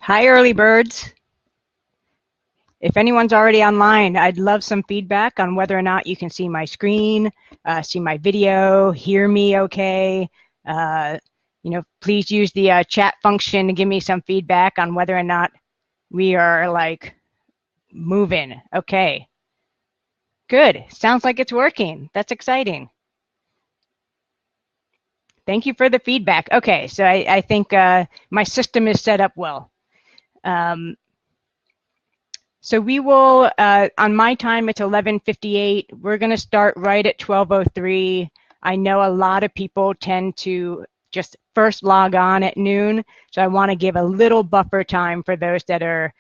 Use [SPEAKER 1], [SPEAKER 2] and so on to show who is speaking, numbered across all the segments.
[SPEAKER 1] Hi, early birds. If anyone's already online, I'd love some feedback on whether or not you can see my screen, see my video, hear me okay. Please use the chat function to give me some feedback on whether or not we are like moving. Okay, good. Sounds like it's working. That's exciting. Thank you for the feedback. Okay, so I think my system is set up well. So we will, on my time, it's 11:58. We're going to start right at 12:03. I know a lot of people tend to just first log on at noon, so I want to give a little buffer time for those that are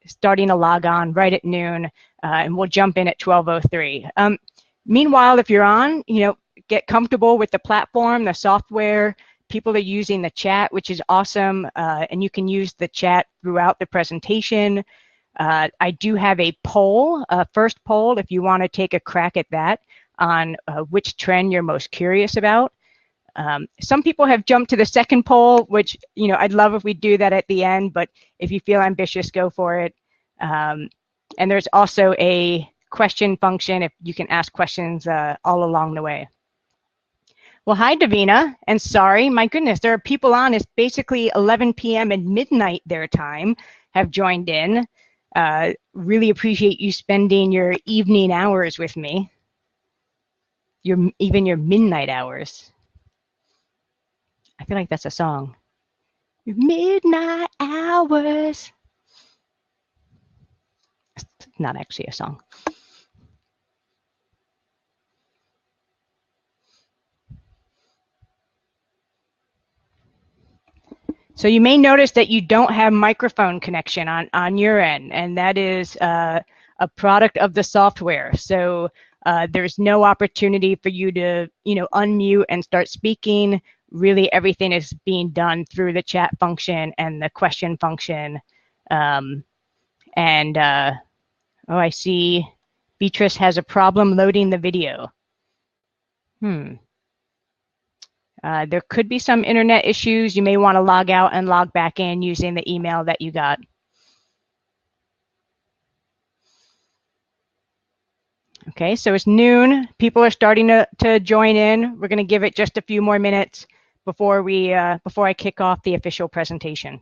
[SPEAKER 1] starting to log on right at noon, and we'll jump in at 12:03. Meanwhile, if you're on, get comfortable with the platform, the software. People are using the chat, which is awesome, and you can use the chat throughout the presentation. I do have a poll, first poll, if you want to take a crack at that on which trend you're most curious about. Some people have jumped to the second poll, which, I'd love if we do that at the end, but if you feel ambitious, go for it. And there's also a question function if you can ask questions all along the way. Well, hi, Davina, and sorry, my goodness, there are people on. It's basically 11 p.m. and midnight their time have joined in. Really appreciate you spending your evening hours with me, even your midnight hours. I feel like that's a song. Your midnight hours. It's not actually a song. So you may notice that you don't have microphone connection on your end, and that is a product of the software. So there's no opportunity for you to, unmute and start speaking. Really, everything is being done through the chat function and the question function. Oh, I see Beatrice has a problem loading the video. There could be some internet issues. You may want to log out and log back in using the email that you got. Okay, so it's noon. People are starting to join in. We're going to give it just a few more minutes before I kick off the official presentation.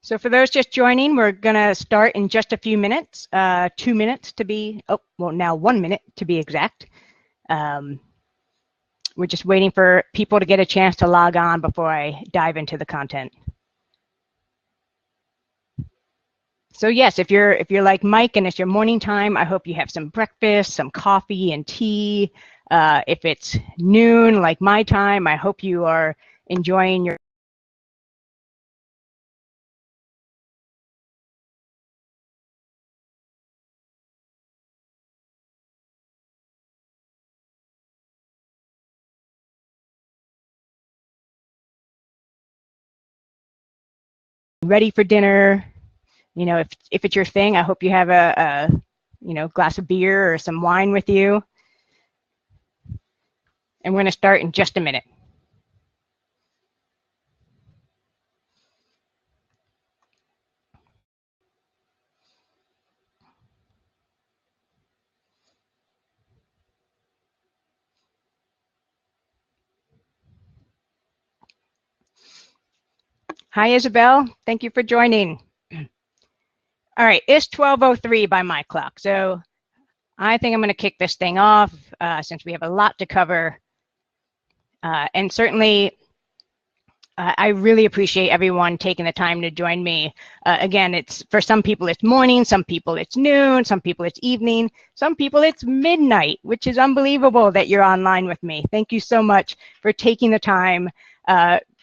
[SPEAKER 1] So for those just joining, we're going to start in just a few minutes, 2 minutes to be, now 1 minute to be exact. We're just waiting for people to get a chance to log on before I dive into the content. So yes, if you're like Mike and it's your morning time, I hope you have some breakfast, some coffee and tea. If it's noon, like my time, I hope you are enjoying your ready for dinner. If it's your thing, I hope you have a glass of beer or some wine with you. And we're going to start in just a minute. Hi, Isabel. Thank you for joining. All right, it's 12:03 by my clock, so I think I'm going to kick this thing off since we have a lot to cover. And certainly, I really appreciate everyone taking the time to join me. Again, it's for some people it's morning, some people it's noon, some people it's evening, some people it's midnight, which is unbelievable that you're online with me. Thank you so much for taking the time.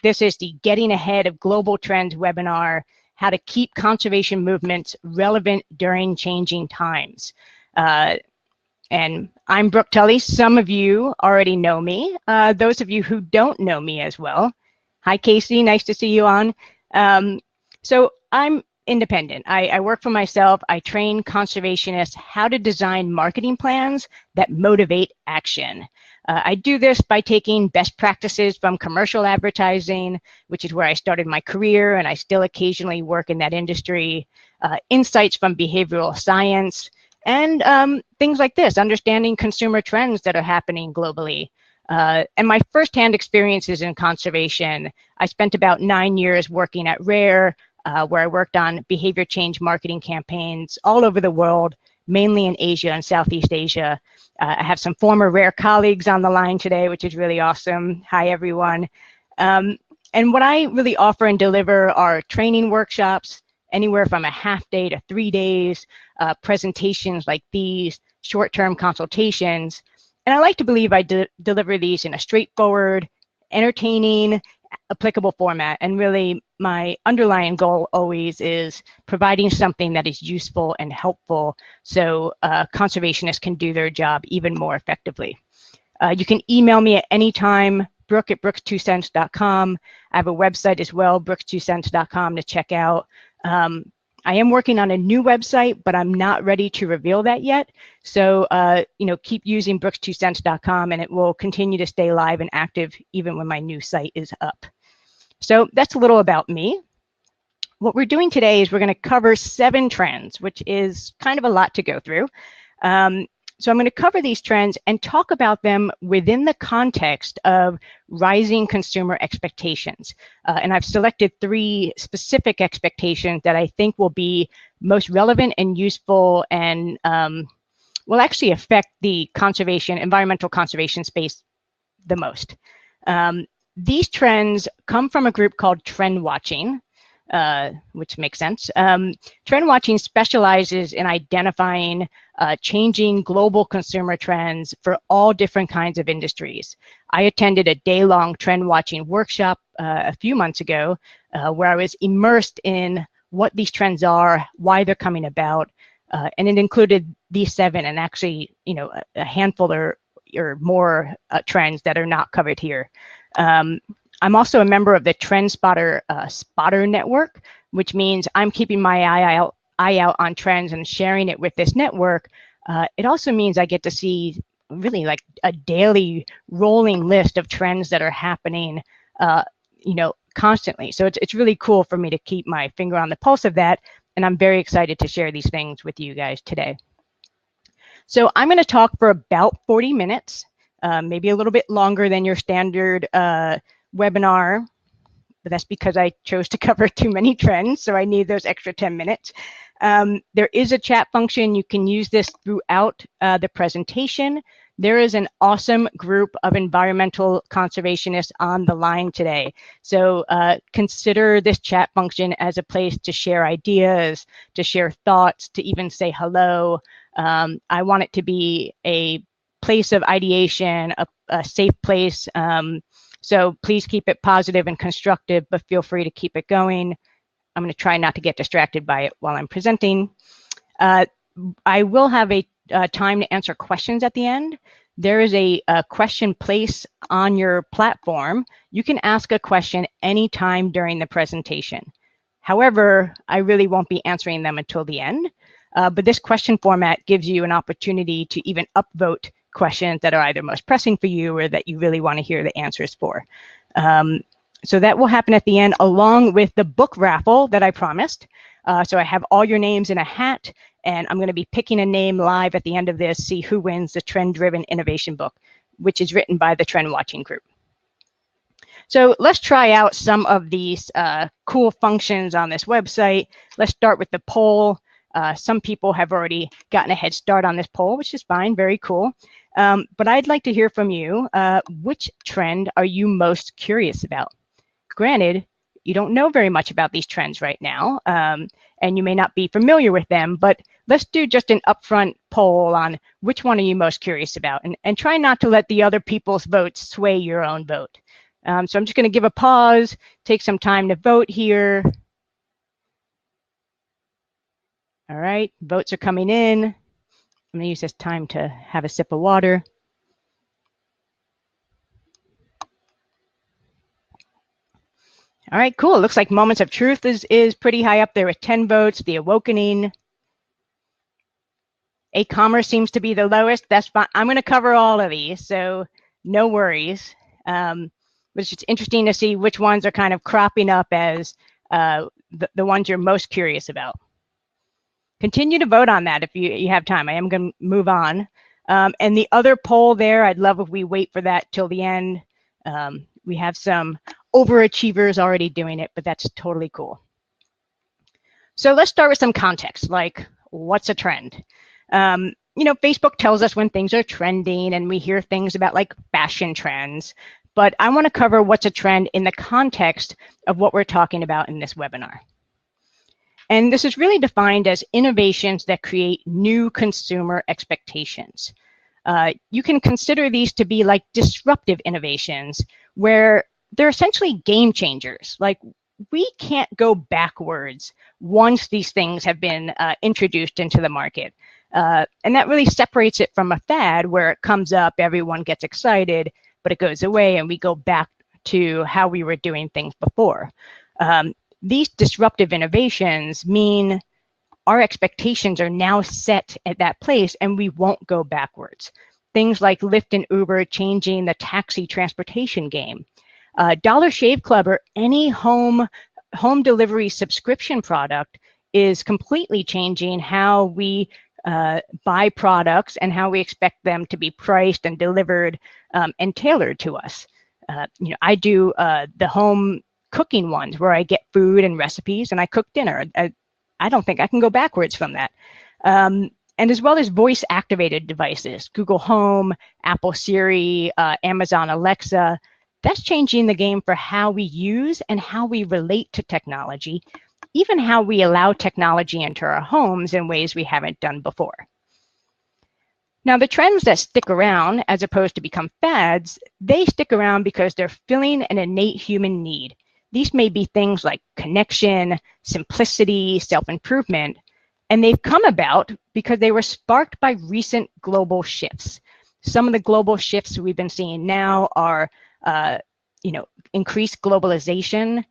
[SPEAKER 1] This is the Getting Ahead of Global Trends webinar, how to keep conservation movements relevant during changing times. And I'm Brooke Tully. Some of you already know me. Those of you who don't know me as well, hi, Casey. Nice to see you on. So I'm independent. I work for myself. I train conservationists how to design marketing plans that motivate action. I do this by taking best practices from commercial advertising, which is where I started my career, and I still occasionally work in that industry, insights from behavioral science, and things like this, understanding consumer trends that are happening globally. And my firsthand experiences in conservation, I spent about 9 years working at Rare, where I worked on behavior change marketing campaigns all over the world, mainly in Asia and Southeast Asia. I have some former Rare colleagues on the line today, which is really awesome. Hi, everyone. And what I really offer and deliver are training workshops, anywhere from a half day to 3 days, presentations like these, short-term consultations. And I like to believe I deliver these in a straightforward, entertaining, applicable format. And really, my underlying goal always is providing something that is useful and helpful so conservationists can do their job even more effectively. You can email me at any time, brooke@brooks2cents.com. I have a website as well, brooks2cents.com, to check out. I am working on a new website, but I'm not ready to reveal that yet. So, keep using brooks2cents.com, and it will continue to stay live and active even when my new site is up. So that's a little about me. What we're doing today is we're going to cover 7 trends, which is kind of a lot to go through. So I'm going to cover these trends and talk about them within the context of rising consumer expectations. And I've selected 3 specific expectations that I think will be most relevant and useful and will actually affect the environmental conservation space the most. These trends come from a group called Trend Watching, which makes sense. Trend Watching specializes in identifying changing global consumer trends for all different kinds of industries. I attended a day-long trend watching workshop a few months ago where I was immersed in what these trends are, why they're coming about, and it included these 7 and actually, a handful or more trends that are not covered here. I'm also a member of the Trend Spotter Network, which means I'm keeping my eye out on trends and sharing it with this network. It also means I get to see really like a daily rolling list of trends that are happening, constantly. So it's really cool for me to keep my finger on the pulse of that, and I'm very excited to share these things with you guys today. So I'm going to talk for about 40 minutes, maybe a little bit longer than your standard webinar, but that's because I chose to cover too many trends, so I need those extra 10 minutes. There is a chat function. You can use this throughout the presentation. There is an awesome group of environmental conservationists on the line today. So consider this chat function as a place to share ideas, to share thoughts, to even say hello. I want it to be a place of ideation, a safe place. So please keep it positive and constructive, but feel free to keep it going. I'm going to try not to get distracted by it while I'm presenting. I will have a time to answer questions at the end. There is a question place on your platform. You can ask a question anytime during the presentation. However, I really won't be answering them until the end. But this question format gives you an opportunity to even upvote questions that are either most pressing for you or that you really want to hear the answers for. So that will happen at the end, along with the book raffle that I promised. So I have all your names in a hat, and I'm going to be picking a name live at the end of this, see who wins the Trend-Driven Innovation book, which is written by the Trend Watching Group. So let's try out some of these cool functions on this website. Let's start with the poll. Some people have already gotten a head start on this poll, which is fine, very cool. But I'd like to hear from you. Which trend are you most curious about? Granted, you don't know very much about these trends right now, and you may not be familiar with them, but let's do just an upfront poll on which one are you most curious about, and try not to let the other people's votes sway your own vote. So I'm just going to give a pause, take some time to vote here. All right, votes are coming in. I'm going to use this time to have a sip of water. All right, cool. Looks like Moments of Truth is pretty high up there with 10 votes. The Awakening. E-commerce seems to be the lowest. That's fine. I'm going to cover all of these, so no worries. But it's just interesting to see which ones are kind of cropping up as the ones you're most curious about. Continue to vote on that if you have time. I am going to move on. And the other poll there, I'd love if we wait for that till the end. We have some overachievers already doing it, but that's totally cool. So let's start with some context, like what's a trend? You know, Facebook tells us when things are trending, and we hear things about like fashion trends, but I want to cover what's a trend in the context of what we're talking about in this webinar. And this is really defined as innovations that create new consumer expectations. You can consider these to be like disruptive innovations, where they're essentially game changers. Like, we can't go backwards once these things have been introduced into the market. And that really separates it from a fad where it comes up, everyone gets excited, but it goes away and we go back to how we were doing things before. These disruptive innovations mean our expectations are now set at that place and we won't go backwards. Things like Lyft and Uber changing the taxi transportation game. Dollar Shave Club or any home delivery subscription product is completely changing how we buy products and how we expect them to be priced and delivered and tailored to us. You know, I do the home cooking ones where I get food and recipes and I cook dinner. I don't think I can go backwards from that. And as well as voice activated devices, Google Home, Apple Siri, Amazon Alexa. That's changing the game for how we use and how we relate to technology, even how we allow technology into our homes in ways we haven't done before. Now, the trends that stick around as opposed to become fads, they stick around because they're filling an innate human need. These may be things like connection, simplicity, self-improvement, and they've come about because they were sparked by recent global shifts. Some of the global shifts we've been seeing now are you know, increased globalization,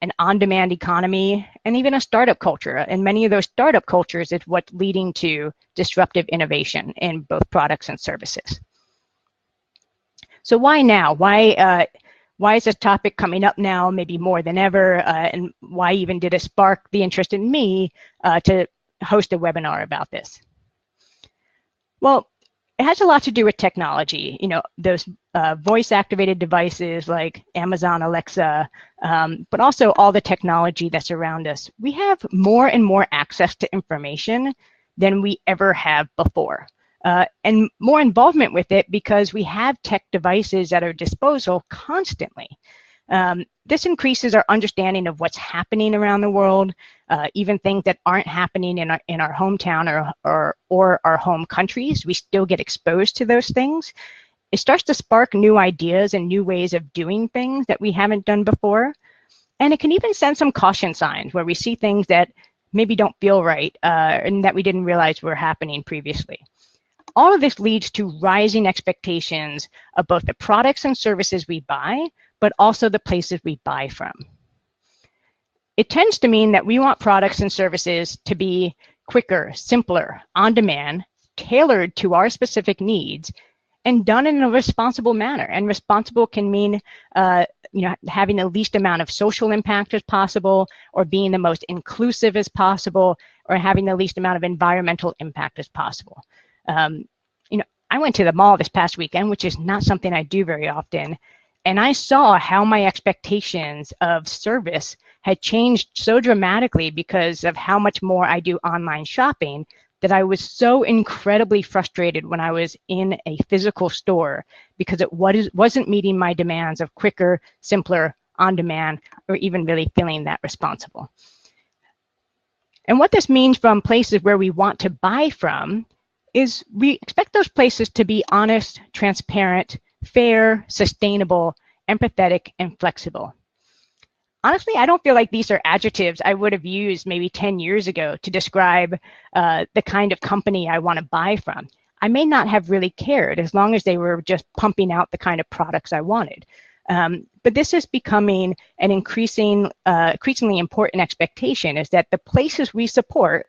[SPEAKER 1] an on-demand economy, and even a startup culture. And many of those startup cultures is what's leading to disruptive innovation in both products and services. So why now? Why is this topic coming up now, maybe more than ever? And why even did it spark the interest in me to host a webinar about this? Well, it has a lot to do with technology. You know, those voice-activated devices like Amazon Alexa, but also all the technology that's around us. We have more and more access to information than we ever have before. And more involvement with it because we have tech devices at our disposal constantly. This increases our understanding of what's happening around the world, even things that aren't happening in our hometown or our home countries. We still get exposed to those things. It starts to spark new ideas and new ways of doing things that we haven't done before. And it can even send some caution signs where we see things that maybe don't feel right and that we didn't realize were happening previously. All of this leads to rising expectations of both the products and services we buy, but also the places we buy from. It tends to mean that we want products and services to be quicker, simpler, on demand, tailored to our specific needs, and done in a responsible manner. And responsible can mean having the least amount of social impact as possible, or being the most inclusive as possible, or having the least amount of environmental impact as possible. I went to the mall this past weekend, which is not something I do very often, and I saw how my expectations of service had changed so dramatically because of how much more I do online shopping, that I was so incredibly frustrated when I was in a physical store because it wasn't meeting my demands of quicker, simpler, on demand, or even really feeling that responsible. And what this means from places where we want to buy from is we expect those places to be honest, transparent, fair, sustainable, empathetic, and flexible. Honestly, I don't feel like these are adjectives I would have used maybe 10 years ago to describe the kind of company I want to buy from. I may not have really cared as long as they were just pumping out the kind of products I wanted. But this is becoming an increasingly important expectation, is that the places we support,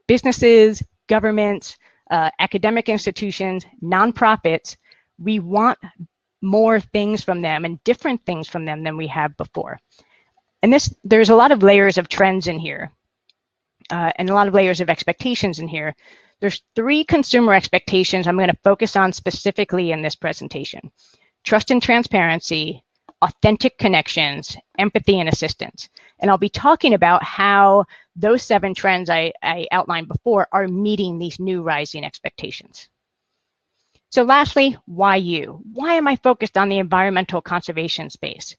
[SPEAKER 1] businesses, governments, academic institutions, nonprofits, we want more things from them and different things from them than we have before. And there's a lot of layers of trends in here, and a lot of layers of expectations in here. There's 3 consumer expectations I'm going to focus on specifically in this presentation: trust and transparency, authentic connections, empathy, and assistance. And I'll be talking about how those 7 trends I outlined before are meeting these new rising expectations. So lastly, why you? Why am I focused on the environmental conservation space?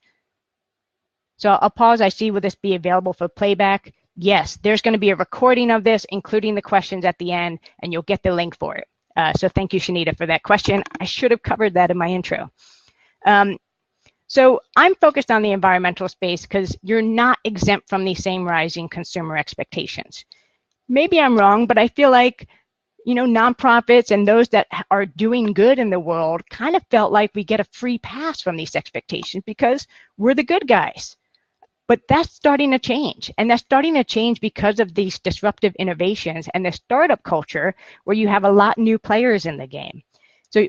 [SPEAKER 1] So I'll pause. I see, will this be available for playback? Yes, there's going to be a recording of this, including the questions at the end, and you'll get the link for it. So thank you, Shanita, for that question. I should have covered that in my intro. So I'm focused on the environmental space because you're not exempt from these same rising consumer expectations. Maybe I'm wrong, but I feel like, nonprofits and those that are doing good in the world kind of felt like we get a free pass from these expectations because we're the good guys. But that's starting to change, and that's starting to change because of these disruptive innovations and the startup culture where you have a lot of new players in the game. So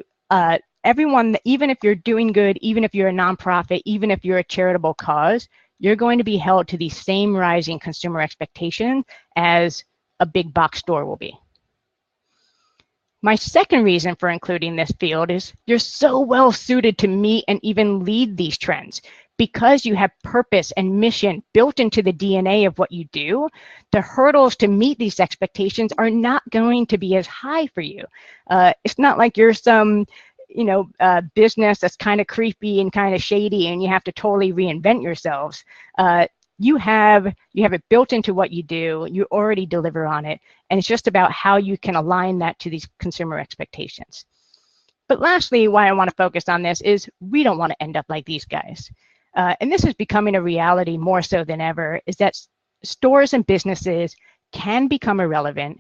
[SPEAKER 1] everyone, even if you're doing good, even if you're a nonprofit, even if you're a charitable cause, you're going to be held to the same rising consumer expectation as a big box store will be. My second reason for including this field is you're so well suited to meet and even lead these trends. Because you have purpose and mission built into the DNA of what you do, the hurdles to meet these expectations are not going to be as high for you. It's not like you're some business that's kind of creepy and kind of shady and you have to totally reinvent yourselves. You have it built into what you do. You already deliver on it. And it's just about how you can align that to these consumer expectations. But lastly, why I want to focus on this is we don't want to end up like these guys. And this is becoming a reality more so than ever, is that stores and businesses can become irrelevant,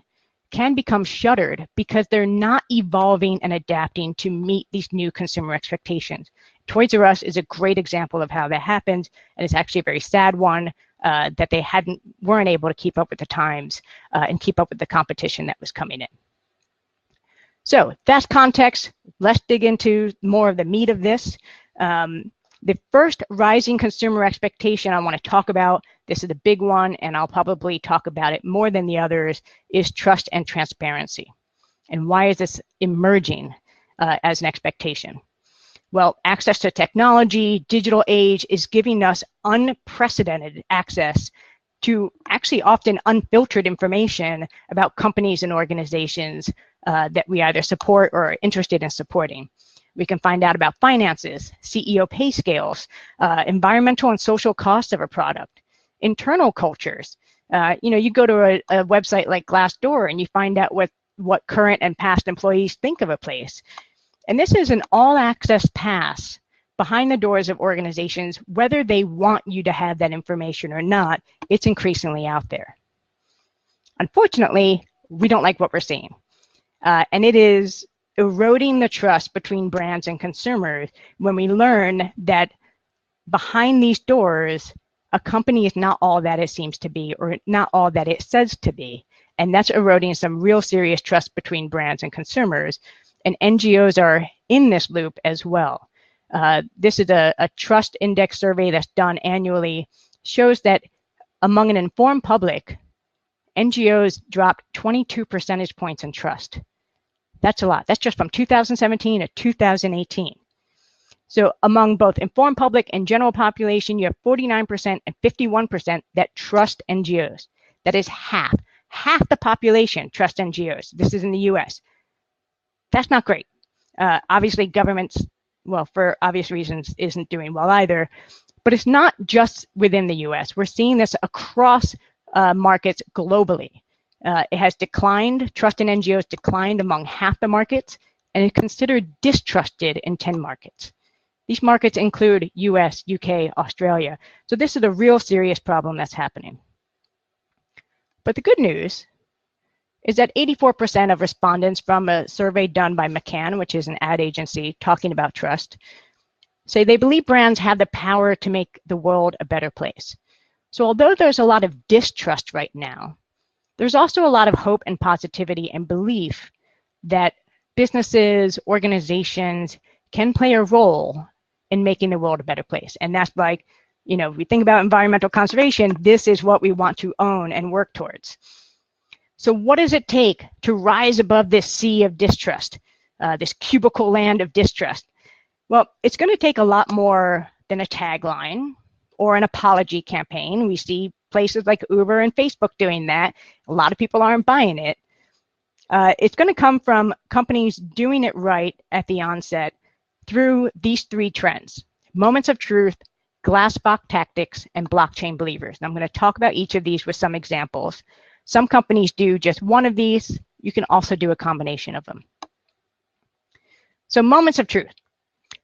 [SPEAKER 1] can become shuttered because they're not evolving and adapting to meet these new consumer expectations. Toys R Us is a great example of how that happens, and it's actually a very sad one that they weren't able to keep up with the times and keep up with the competition that was coming in. So that's context. Let's dig into more of the meat of this. The first rising consumer expectation I want to talk about, this is a big one, and I'll probably talk about it more than the others, is trust and transparency. And why is this emerging as an expectation? Well, access to technology, digital age is giving us unprecedented access to actually often unfiltered information about companies and organizations that we either support or are interested in supporting. We can find out about finances, CEO pay scales, environmental and social costs of a product, internal cultures. You go to a website like Glassdoor and you find out what current and past employees think of a place. And this is an all-access pass behind the doors of organizations, whether they want you to have that information or not. It's increasingly out there. Unfortunately, we don't like what we're seeing. And it is eroding the trust between brands and consumers when we learn that behind these doors, a company is not all that it seems to be or not all that it says to be. And that's eroding some real serious trust between brands and consumers. And NGOs are in this loop as well. This is a trust index survey that's done annually, shows that among an informed public, NGOs dropped 22 percentage points in trust. That's a lot. That's just from 2017 to 2018. So among both informed public and general population, you have 49% and 51% that trust NGOs. That is half. Half the population trust NGOs. This is in the US. That's not great. Obviously, governments, well, for obvious reasons, isn't doing well either. But it's not just within the US. We're seeing this across markets globally. It has declined, trust in NGOs declined among half the markets, and is considered distrusted in 10 markets. These markets include US, UK, Australia. So this is a real serious problem that's happening. But the good news is that 84% of respondents from a survey done by McCann, which is an ad agency talking about trust, say they believe brands have the power to make the world a better place. So although there's a lot of distrust right now, there's also a lot of hope and positivity and belief that businesses, organizations can play a role in making the world a better place. And that's like, you know, if we think about environmental conservation, this is what we want to own and work towards. So what does it take to rise above this sea of distrust, this cubicle land of distrust? Well, it's going to take a lot more than a tagline or an apology campaign. We see places like Uber and Facebook doing that. A lot of people aren't buying it. It's going to come from companies doing it right at the onset through these three trends: moments of truth, glass box tactics, and blockchain believers. And I'm going to talk about each of these with some examples. Some companies do just one of these. You can also do a combination of them. So moments of truth.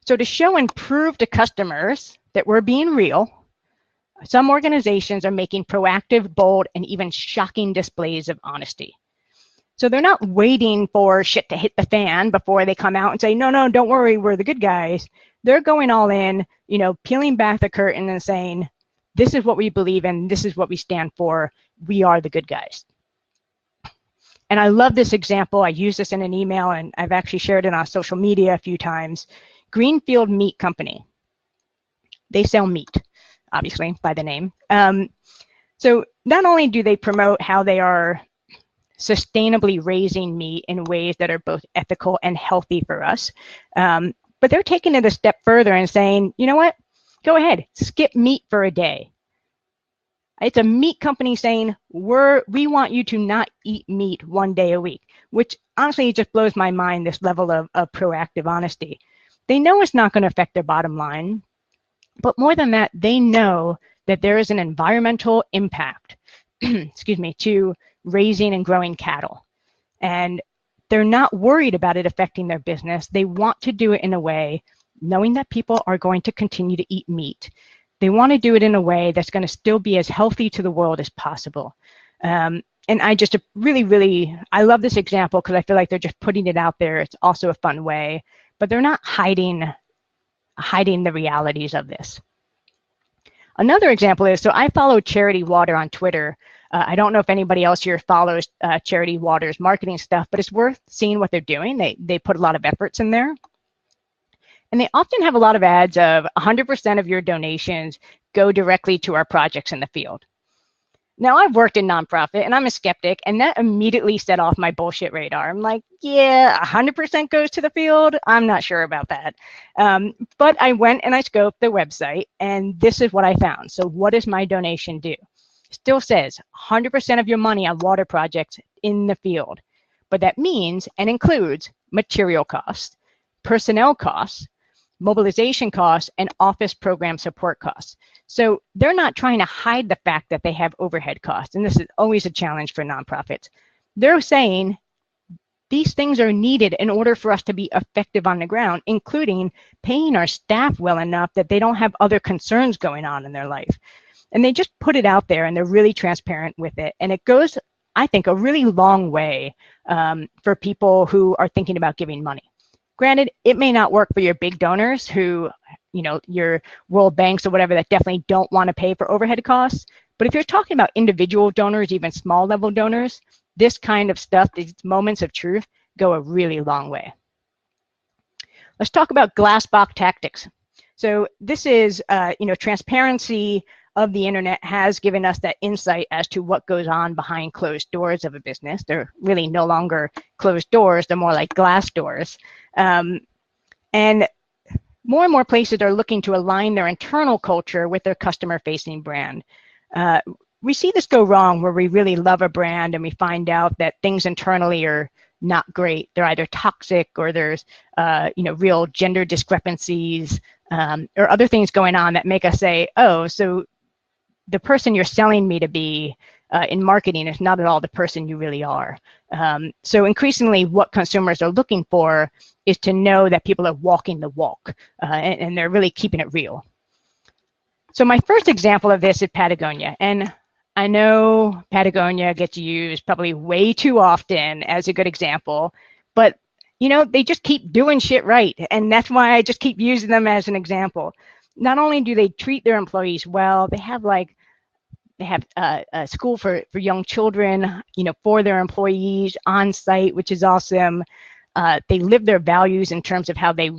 [SPEAKER 1] So to show and prove to customers that we're being real, some organizations are making proactive, bold, and even shocking displays of honesty. So they're not waiting for shit to hit the fan before they come out and say, no, no, don't worry, we're the good guys. They're going all in, you know, peeling back the curtain and saying, this is what we believe in, this is what we stand for, we are the good guys. And I love this example. I use this in an email, and I've actually shared it on social media a few times. Greenfield Meat Company. They sell meat, obviously, by the name. So not only do they promote how they are sustainably raising meat in ways that are both ethical and healthy for us, but they're taking it a step further and saying, you know what, go ahead, skip meat for a day. It's a meat company saying, we want you to not eat meat one day a week, which honestly just blows my mind, this level of proactive honesty. They know it's not going to affect their bottom line, but more than that, they know that there is an environmental impact, excuse me, to raising and growing cattle. And they're not worried about it affecting their business. They want to do it in a way, knowing that people are going to continue to eat meat. They want to do it in a way that's going to still be as healthy to the world as possible. And I just really, I love this example because I feel like they're just putting it out there. It's also a fun way, but they're not hiding the realities of this. Another example is, so I follow Charity Water on Twitter. I don't know if anybody else here follows Charity Water's marketing stuff, but it's worth seeing what they're doing. They put a lot of efforts in there. And they often have a lot of ads of 100% of your donations go directly to our projects in the field. Now, I've worked in nonprofit, and I'm a skeptic, and that immediately set off my bullshit radar. I'm like, yeah, 100% goes to the field? I'm not sure about that. But I went and I scoped the website, and this is what I found. So what does my donation do? Still says 100% of your money on water projects in the field. But that means and includes material costs, personnel costs, mobilization costs, and office program support costs. So they're not trying to hide the fact that they have overhead costs. And this is always a challenge for nonprofits. They're saying these things are needed in order for us to be effective on the ground, including paying our staff well enough that they don't have other concerns going on in their life. And they just put it out there, and they're really transparent with it. And it goes, I think, a really long way for people who are thinking about giving money. Granted, it may not work for your big donors who, you know, your World Banks or whatever that definitely don't want to pay for overhead costs. But if you're talking about individual donors, even small level donors, this kind of stuff, these moments of truth, go a really long way. Let's talk about glass box tactics. So this is, transparency of the internet has given us that insight as to what goes on behind closed doors of a business. They're really no longer closed doors, they're more like glass doors. And more and more places are looking to align their internal culture with their customer-facing brand. We see this go wrong where we really love a brand and we find out that things internally are not great. They're either toxic or there's real gender discrepancies or other things going on that make us say, oh, so the person you're selling me to be in marketing is not at all the person you really are. So increasingly what consumers are looking for is to know that people are walking the walk and they're really keeping it real. So my first example of this is Patagonia. And I know Patagonia gets used probably way too often as a good example, but they just keep doing shit right. And that's why I just keep using them as an example. Not only do they treat their employees well, they have a school for young children, for their employees on site, which is awesome. They live their values in terms of how they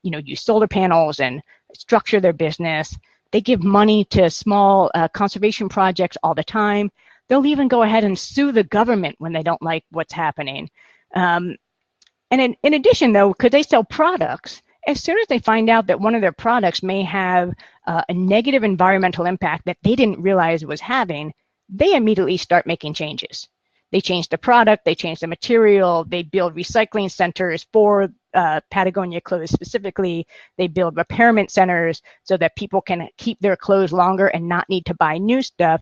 [SPEAKER 1] use solar panels and structure their business. They give money to small conservation projects all the time. They'll even go ahead and sue the government when they don't like what's happening. And in addition, though, could they sell products? As soon as they find out that one of their products may have a negative environmental impact that they didn't realize it was having, they immediately start making changes. They change the product, they change the material, they build recycling centers for Patagonia clothes specifically. They build repairment centers so that people can keep their clothes longer and not need to buy new stuff.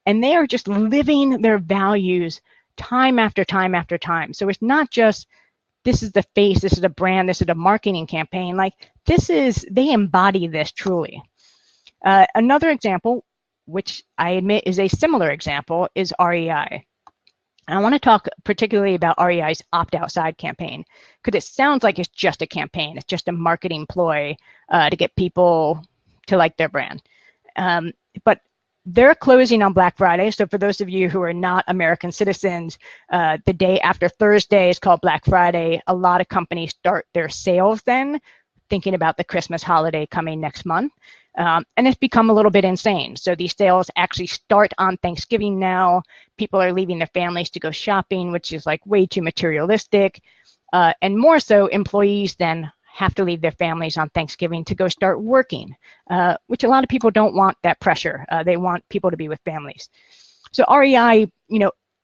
[SPEAKER 1] And they are just living their values time after time after time. So it's not just, this is the face, this is a brand, this is a marketing campaign. Like they embody this truly. Another example, which I admit is a similar example, is REI. And I want to talk particularly about REI's Opt Outside campaign, because it sounds like it's just a campaign. It's just a marketing ploy to get people to like their brand. But they're closing on Black Friday. So for those of you who are not American citizens, the day after Thursday is called Black Friday. A lot of companies start their sales then, thinking about the Christmas holiday coming next month. And it's become a little bit insane. So these sales actually start on Thanksgiving now. People are leaving their families to go shopping, which is like way too materialistic. And more so, employees then have to leave their families on Thanksgiving to go start working, which a lot of people don't want that pressure. They want people to be with families. So REI,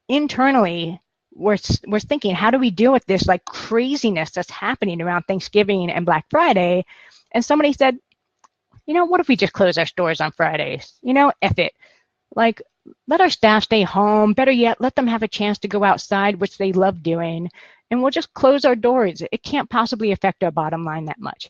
[SPEAKER 1] internally, we're thinking, how do we deal with this like craziness that's happening around Thanksgiving and Black Friday? And somebody said, what if we just close our stores on Fridays? F it. Like, let our staff stay home. Better yet, let them have a chance to go outside, which they love doing. And we'll just close our doors. It can't possibly affect our bottom line that much.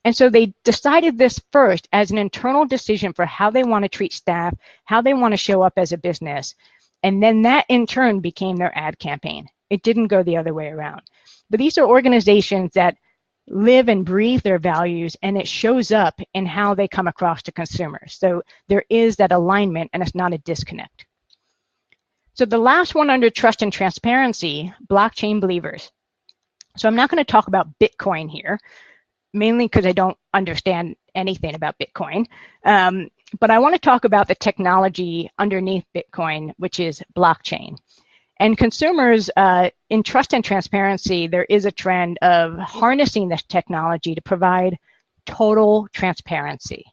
[SPEAKER 1] And so they decided this first as an internal decision for how they want to treat staff, how they want to show up as a business. And then that in turn became their ad campaign. It didn't go the other way around. But these are organizations that live and breathe their values, and it shows up in how they come across to consumers. So there is that alignment, and it's not a disconnect. So the last one under trust and transparency, blockchain believers. So I'm not going to talk about Bitcoin here, mainly because I don't understand anything about Bitcoin. But I want to talk about the technology underneath Bitcoin, which is blockchain. And consumers, in trust and transparency, there is a trend of harnessing this technology to provide total transparency.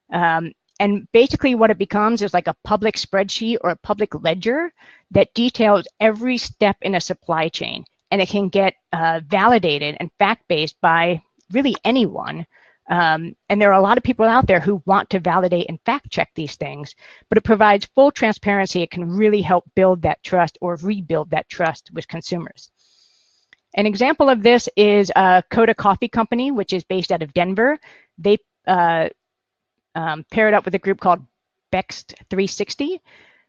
[SPEAKER 1] And basically what it becomes is like a public spreadsheet or a public ledger that details every step in a supply chain. And it can get validated and fact-based by really anyone. And there are a lot of people out there who want to validate and fact check these things, but it provides full transparency. It can really help build that trust or rebuild that trust with consumers. An example of this is Coda Coffee Company, which is based out of Denver. They paired up with a group called Bext 360,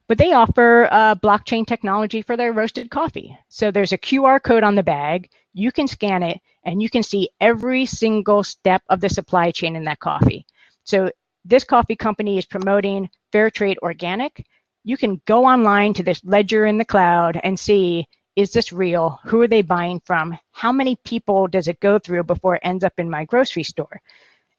[SPEAKER 1] but they offer blockchain technology for their roasted coffee. So there's a QR code on the bag. You can scan it, and you can see every single step of the supply chain in that coffee. So this coffee company is promoting fair trade organic. You can go online to this ledger in the cloud and see, is this real? Who are they buying from? How many people does it go through before it ends up in my grocery store?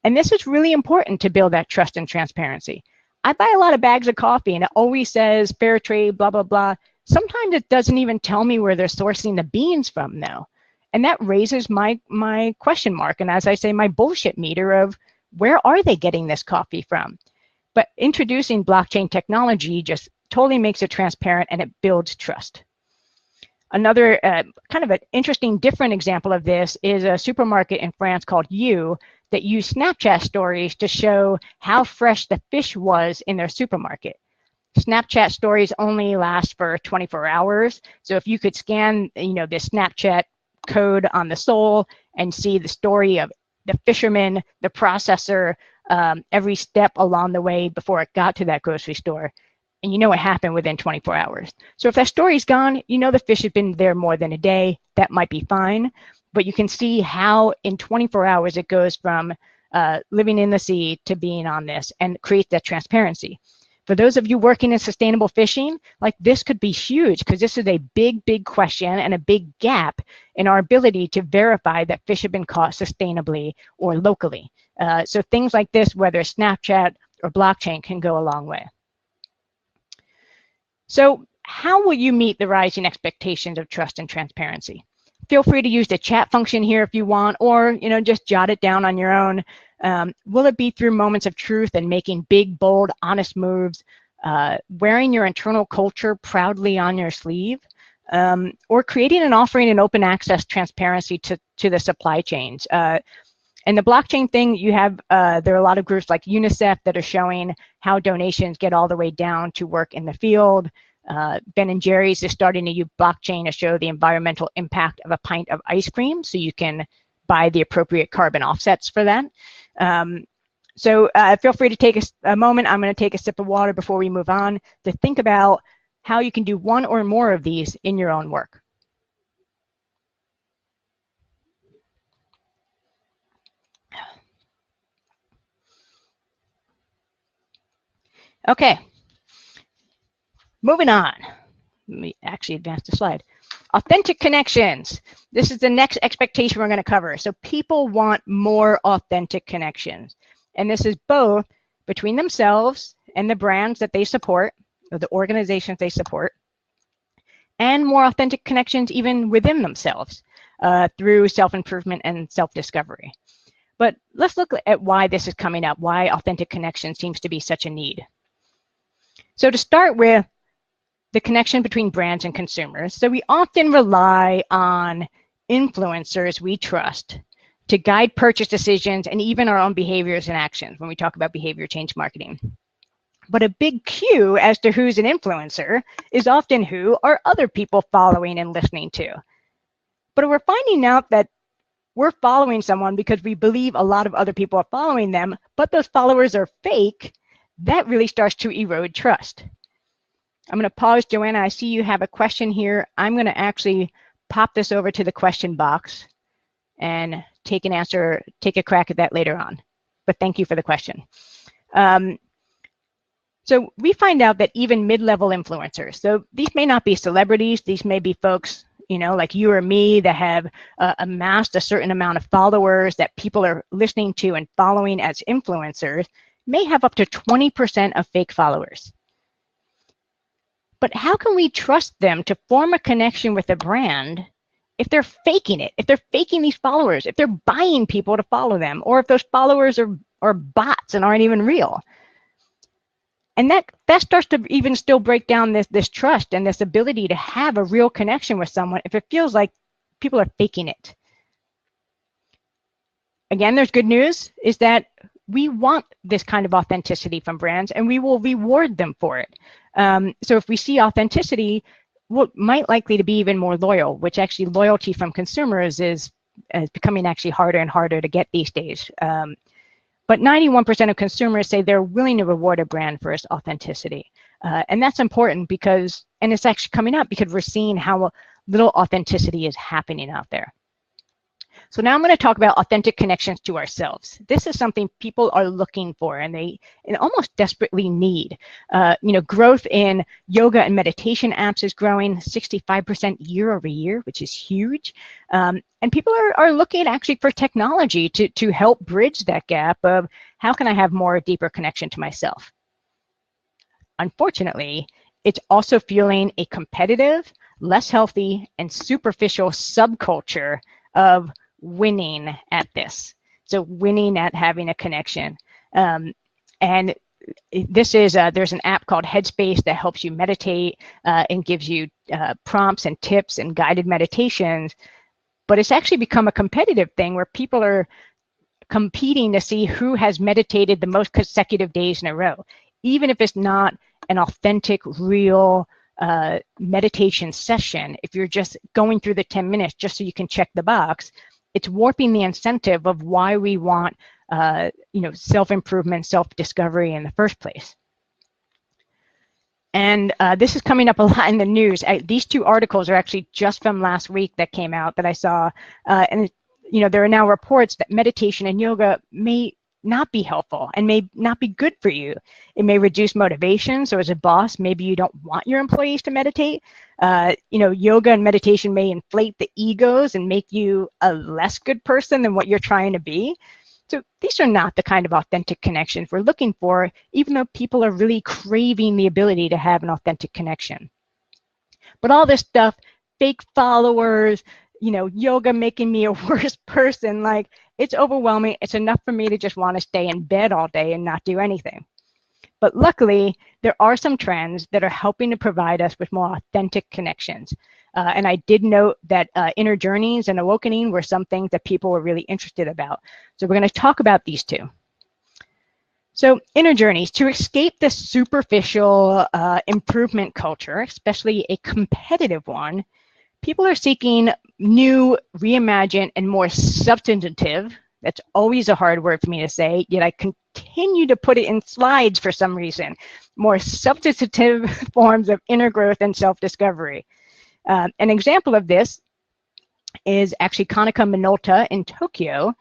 [SPEAKER 1] And this is really important to build that trust and transparency. I buy a lot of bags of coffee and it always says fair trade, blah, blah, blah. Sometimes it doesn't even tell me where they're sourcing the beans from though. And that raises my question mark. And as I say, my bullshit meter of where are they getting this coffee from? But introducing blockchain technology just totally makes it transparent and it builds trust. Another kind of an interesting, different example of this is a supermarket in France called You that use Snapchat stories to show how fresh the fish was in their supermarket. Snapchat stories only last for 24 hours. So if you could scan, this Snapchat code on the sole and see the story of the fisherman, the processor, every step along the way before it got to that grocery store, and you know what happened within 24 hours. So if that story's gone, the fish has been there more than a day, that might be fine. But you can see how in 24 hours it goes from living in the sea to being on this and create that transparency. For those of you working in sustainable fishing, like this could be huge because this is a big, big question and a big gap in our ability to verify that fish have been caught sustainably or locally. So things like this, whether Snapchat or blockchain, can go a long way. So how will you meet the rising expectations of trust and transparency? Feel free to use the chat function here if you want, or just jot it down on your own. Will it be through moments of truth and making big, bold, honest moves, wearing your internal culture proudly on your sleeve, or creating and offering an open access transparency to the supply chains? And the blockchain thing, you have, there are a lot of groups like UNICEF that are showing how donations get all the way down to work in the field. Ben & Jerry's is starting to use blockchain to show the environmental impact of a pint of ice cream, so you can buy the appropriate carbon offsets for that. So feel free to take a moment. I'm going to take a sip of water before we move on to think about how you can do one or more of these in your own work. Okay, moving on. Let me actually advance the slide. Authentic connections. This is the next expectation we're going to cover. So people want more authentic connections. And this is both between themselves and the brands that they support, or the organizations they support, and more authentic connections even within themselves through self-improvement and self-discovery. But let's look at why this is coming up, why authentic connection seems to be such a need. So to start with, the connection between brands and consumers. So we often rely on influencers we trust to guide purchase decisions and even our own behaviors and actions when we talk about behavior change marketing. But a big cue as to who's an influencer is often who are other people following and listening to. But we're finding out that we're following someone because we believe a lot of other people are following them, but those followers are fake. That really starts to erode trust. I'm going to pause, Joanna. I see you have a question here. I'm going to actually pop this over to the question box and take a crack at that later on. But thank you for the question. So we find out that even mid-level influencers, so these may not be celebrities, these may be folks, like you or me that have amassed a certain amount of followers that people are listening to and following as influencers, may have up to 20% of fake followers. But how can we trust them to form a connection with a brand if they're faking it, if they're faking these followers, if they're buying people to follow them, or if those followers are bots and aren't even real? And that starts to even still break down this trust and this ability to have a real connection with someone if it feels like people are faking it. Again, there's good news, is that we want this kind of authenticity from brands and we will reward them for it. So if we see authenticity, what might likely to be even more loyal, which actually loyalty from consumers is becoming actually harder and harder to get these days. But 91% of consumers say they're willing to reward a brand for its authenticity. And that's important because, and it's actually coming up because we're seeing how little authenticity is happening out there. So now I'm going to talk about authentic connections to ourselves. This is something people are looking for and they almost desperately need. Growth in yoga and meditation apps is growing 65% year over year, which is huge. And people are looking actually for technology to help bridge that gap of how can I have more deeper connection to myself. Unfortunately, it's also fueling a competitive, less healthy, and superficial subculture of winning at this. So winning at having a connection. And this is, there's an app called Headspace that helps you meditate and gives you prompts and tips and guided meditations. But it's actually become a competitive thing where people are competing to see who has meditated the most consecutive days in a row, even if it's not an authentic, real meditation session. If you're just going through the 10 minutes just so you can check the box, it's warping the incentive of why we want self-improvement, self-discovery in the first place. And this is coming up a lot in the news. These two articles are actually just from last week that came out that I saw. And there are now reports that meditation and yoga may not be helpful and may not be good for you. It may reduce motivation. So as a boss, maybe you don't want your employees to meditate. Yoga and meditation may inflate the egos and make you a less good person than what you're trying to be. So these are not the kind of authentic connections we're looking for, even though people are really craving the ability to have an authentic connection. But all this stuff, fake followers, yoga making me a worse person, like it's overwhelming. It's enough for me to just want to stay in bed all day and not do anything. But luckily, there are some trends that are helping to provide us with more authentic connections. And I did note that inner journeys and awakening were some things that people were really interested about. So we're going to talk about these two. So inner journeys, to escape the superficial improvement culture, especially a competitive one, people are seeking new, reimagined, and more substantive. That's always a hard word for me to say, yet I continue to put it in slides for some reason. More substantive forms of inner growth and self-discovery. An example of this is actually Kanaka Minolta in Tokyo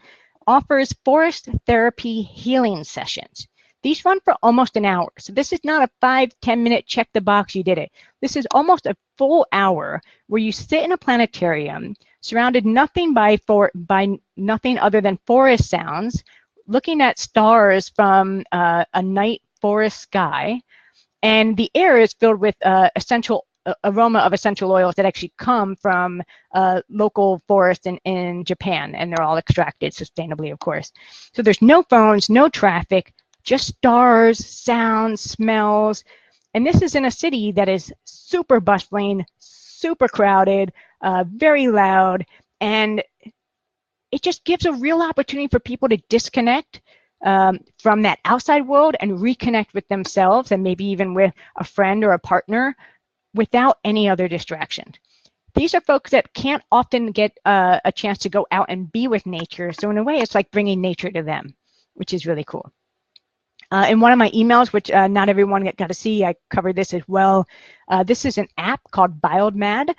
[SPEAKER 1] offers forest therapy healing sessions. These run for almost an hour. So this is not a 5-10 minute check the box, you did it. This is almost a full hour where you sit in a planetarium surrounded by nothing other than forest sounds, looking at stars from a night forest sky, and the air is filled with aroma of essential oils that actually come from local forests in Japan, and they're all extracted sustainably, of course. So there's no phones, no traffic, just stars, sounds, smells, and this is in a city that is super bustling, super crowded, very loud, and it just gives a real opportunity for people to disconnect from that outside world and reconnect with themselves and maybe even with a friend or a partner without any other distraction. These are folks that can't often get a chance to go out and be with nature. So in a way, it's like bringing nature to them, which is really cool. In one of my emails, which not everyone got to see, I covered this as well. This is an app called BioMad.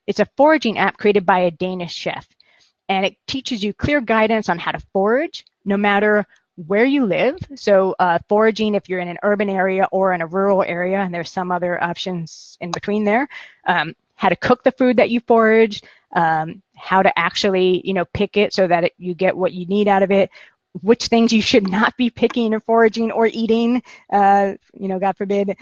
[SPEAKER 1] It's a foraging app created by a Danish chef. And it teaches you clear guidance on how to forage, no matter where you live. So foraging if you're in an urban area or in a rural area, and there's some other options in between there. How to cook the food that you forage, how to actually, pick it so that you get what you need out of it, which things you should not be picking or foraging or eating, God forbid.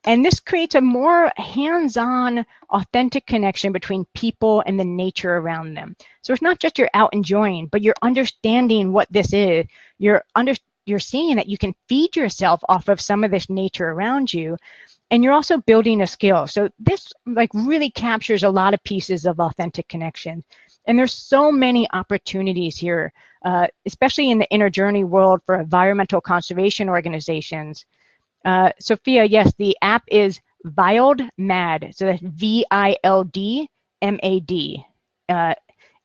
[SPEAKER 1] And this creates a more hands-on, authentic connection between people and the nature around them. So it's not just you're out enjoying, but you're understanding what this is. You're seeing that you can feed yourself off of some of this nature around you, and you're also building a skill. So this really captures a lot of pieces of authentic connection. And there's so many opportunities here, especially in the inner journey world for environmental conservation organizations. Sophia, yes, the app is VildMad, so that's VILDMAD.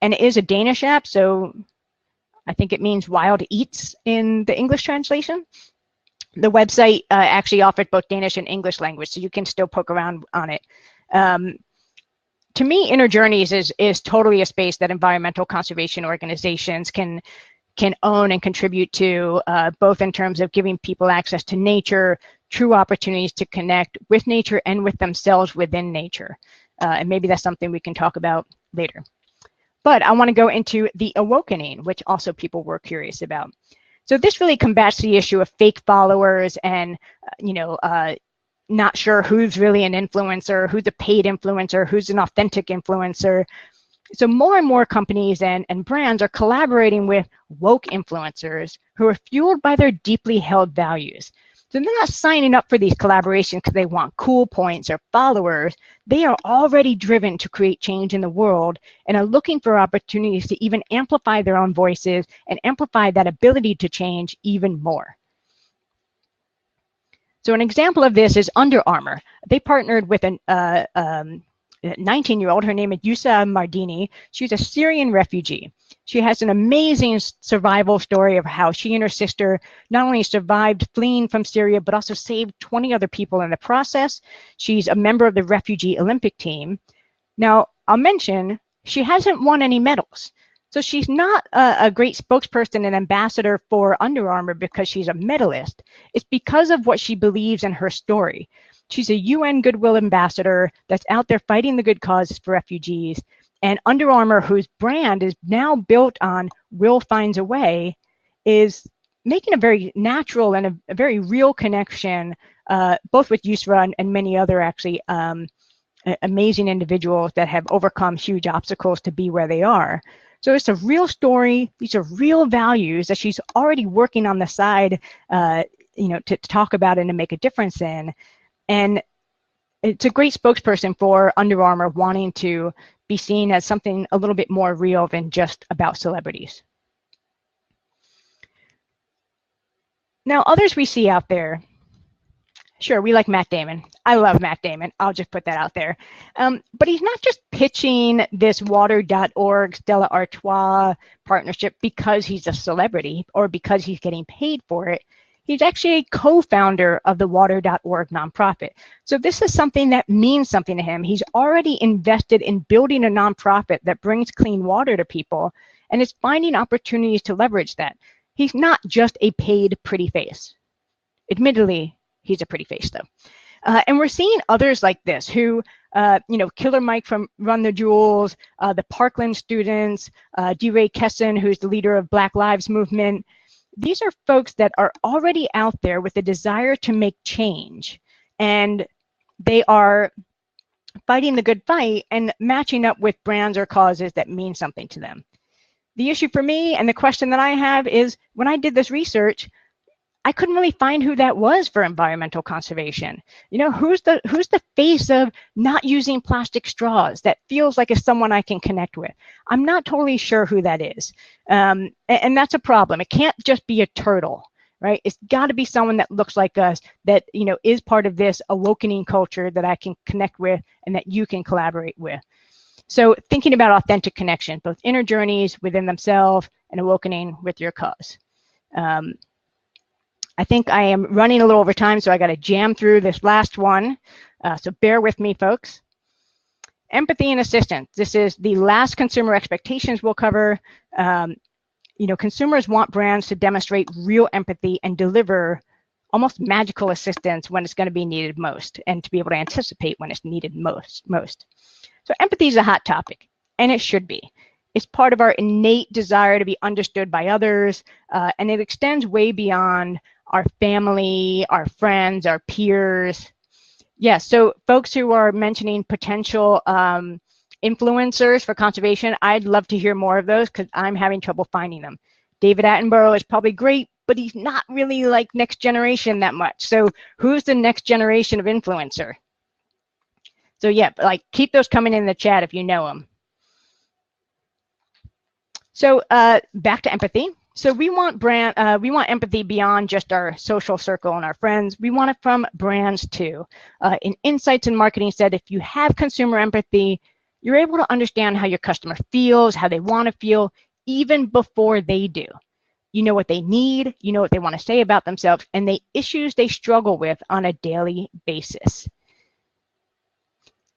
[SPEAKER 1] And it is a Danish app, so I think it means wild eats in the English translation. The website actually offers both Danish and English language, so you can still poke around on it. to me, Inner Journeys is totally a space that environmental conservation organizations can own and contribute to, both in terms of giving people access to nature, true opportunities to connect with nature and with themselves within nature. And maybe that's something we can talk about later. But I want to go into the awakening, which also people were curious about. So this really combats the issue of fake followers and, not sure who's really an influencer, who's a paid influencer, who's an authentic influencer. So more and more companies and brands are collaborating with woke influencers who are fueled by their deeply held values. So they're not signing up for these collaborations because they want cool points or followers. They are already driven to create change in the world and are looking for opportunities to even amplify their own voices and amplify that ability to change even more. So an example of this is Under Armour. They partnered with a 19-year-old, her name is Yusa Mardini. She's a Syrian refugee. She has an amazing survival story of how she and her sister not only survived fleeing from Syria, but also saved 20 other people in the process. She's a member of the refugee Olympic team. Now, I'll mention, she hasn't won any medals. So she's not a great spokesperson and ambassador for Under Armour because she's a medalist. It's because of what she believes in her story. She's a UN Goodwill Ambassador that's out there fighting the good causes for refugees. And Under Armour, whose brand is now built on Will Finds a Way, is making a very natural and a very real connection, both with Yusra and many other actually amazing individuals that have overcome huge obstacles to be where they are. So it's a real story. These are real values that she's already working on the side, to talk about and to make a difference in. And it's a great spokesperson for Under Armour wanting to be seen as something a little bit more real than just about celebrities. Now, others we see out there, sure, we like Matt Damon. I love Matt Damon. I'll just put that out there. But he's not just pitching this water.org Stella Artois partnership because he's a celebrity or because he's getting paid for it. He's actually a co-founder of the water.org nonprofit. So this is something that means something to him. He's already invested in building a nonprofit that brings clean water to people and is finding opportunities to leverage that. He's not just a paid pretty face. Admittedly, he's a pretty face though. And we're seeing others like this who, Killer Mike from Run the Jewels, the Parkland students, DeRay Kesson, who's the leader of Black Lives Movement. These are folks that are already out there with a desire to make change, and they are fighting the good fight and matching up with brands or causes that mean something to them. The issue for me and the question that I have is, when I did this research, I couldn't really find who that was for environmental conservation. Who's the face of not using plastic straws that feels like it's someone I can connect with? I'm not totally sure who that is. And that's a problem. It can't just be a turtle, right? It's got to be someone that looks like us, that, is part of this awakening culture that I can connect with and that you can collaborate with. So thinking about authentic connection, both inner journeys within themselves and awakening with your cause. I think I am running a little over time, so I got to jam through this last one. So bear with me, folks. Empathy and assistance. This is the last consumer expectations we'll cover. Consumers want brands to demonstrate real empathy and deliver almost magical assistance when it's going to be needed most, and to be able to anticipate when it's needed most. So empathy is a hot topic, and it should be. It's part of our innate desire to be understood by others, and it extends way beyond our family, our friends, our peers. Yeah, so folks who are mentioning potential influencers for conservation, I'd love to hear more of those because I'm having trouble finding them. David Attenborough is probably great, but he's not really like next generation that much. So who's the next generation of influencer? So yeah, keep those coming in the chat if you know them. So back to empathy. So we want empathy beyond just our social circle and our friends. We want it from brands too. In Insights and Marketing said, if you have consumer empathy, you're able to understand how your customer feels, how they want to feel, even before they do. You know what they need, you know what they want to say about themselves, and the issues they struggle with on a daily basis.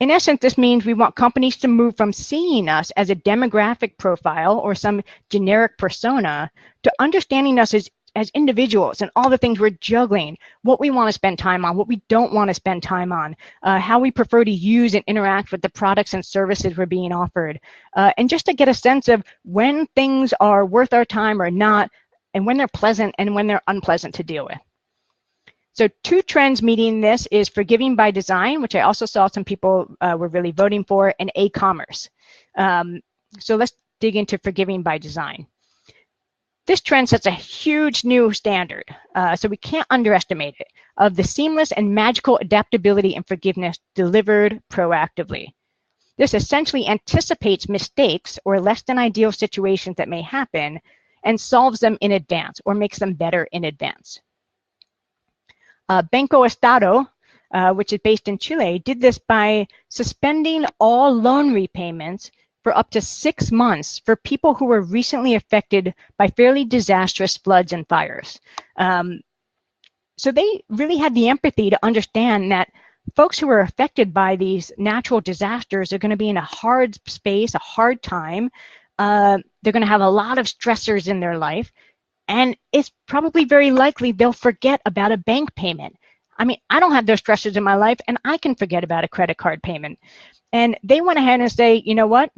[SPEAKER 1] In essence, this means we want companies to move from seeing us as a demographic profile or some generic persona to understanding us as individuals and all the things we're juggling, what we want to spend time on, what we don't want to spend time on, how we prefer to use and interact with the products and services we're being offered, and just to get a sense of when things are worth our time or not, and when they're pleasant and when they're unpleasant to deal with. So 2 trends meeting this is forgiving by design, which I also saw some people were really voting for, and e-commerce. So let's dig into forgiving by design. This trend sets a huge new standard, so we can't underestimate it, of the seamless and magical adaptability and forgiveness delivered proactively. This essentially anticipates mistakes or less than ideal situations that may happen and solves them in advance or makes them better in advance. Banco Estado, which is based in Chile, did this by suspending all loan repayments for up to 6 months for people who were recently affected by fairly disastrous floods and fires. So they really had the empathy to understand that folks who are affected by these natural disasters are going to be in a hard space, a hard time. They're going to have a lot of stressors in their life. And it's probably very likely they'll forget about a bank payment. I mean, I don't have those stressors in my life, and I can forget about a credit card payment. And they went ahead and say, you know what?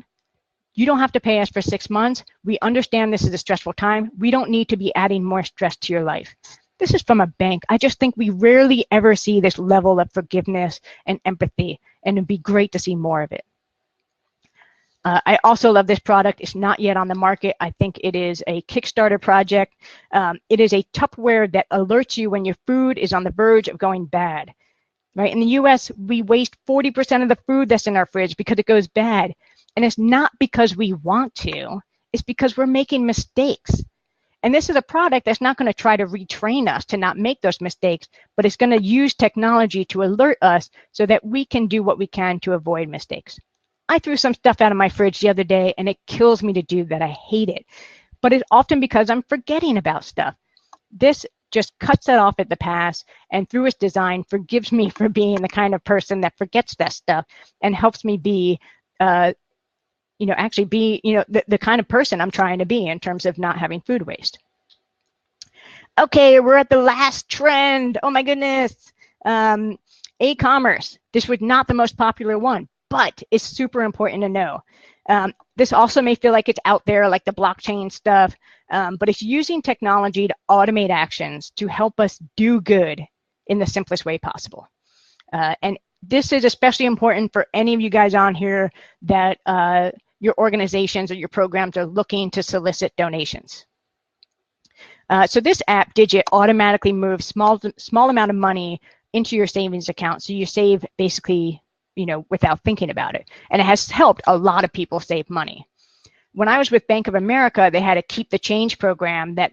[SPEAKER 1] You don't have to pay us for 6 months. We understand this is a stressful time. We don't need to be adding more stress to your life. This is from a bank. I just think we rarely ever see this level of forgiveness and empathy, and it'd be great to see more of it. I also love this product. It's not yet on the market. I think it is a Kickstarter project. It is a Tupperware that alerts you when your food is on the verge of going bad. Right? In the US, we waste 40% of the food that's in our fridge because it goes bad. And it's not because we want to. It's because we're making mistakes. And this is a product that's not going to try to retrain us to not make those mistakes, but it's going to use technology to alert us so that we can do what we can to avoid mistakes. I threw some stuff out of my fridge the other day, and it kills me to do that. I hate it. But it's often because I'm forgetting about stuff. This just cuts that off at the pass, and through its design, forgives me for being the kind of person that forgets that stuff and helps me be, actually be, the kind of person I'm trying to be in terms of not having food waste. Okay, we're at the last trend. Oh my goodness. E-commerce. This was not the most popular one, but it's super important to know. This also may feel like it's out there, like the blockchain stuff, but it's using technology to automate actions to help us do good in the simplest way possible. And this is especially important for any of you guys on here that your organizations or your programs are looking to solicit donations. So this app, Digit, automatically moves small amount of money into your savings account. So you save basically, without thinking about it. And it has helped a lot of people save money. When I was with Bank of America, they had a keep the change program that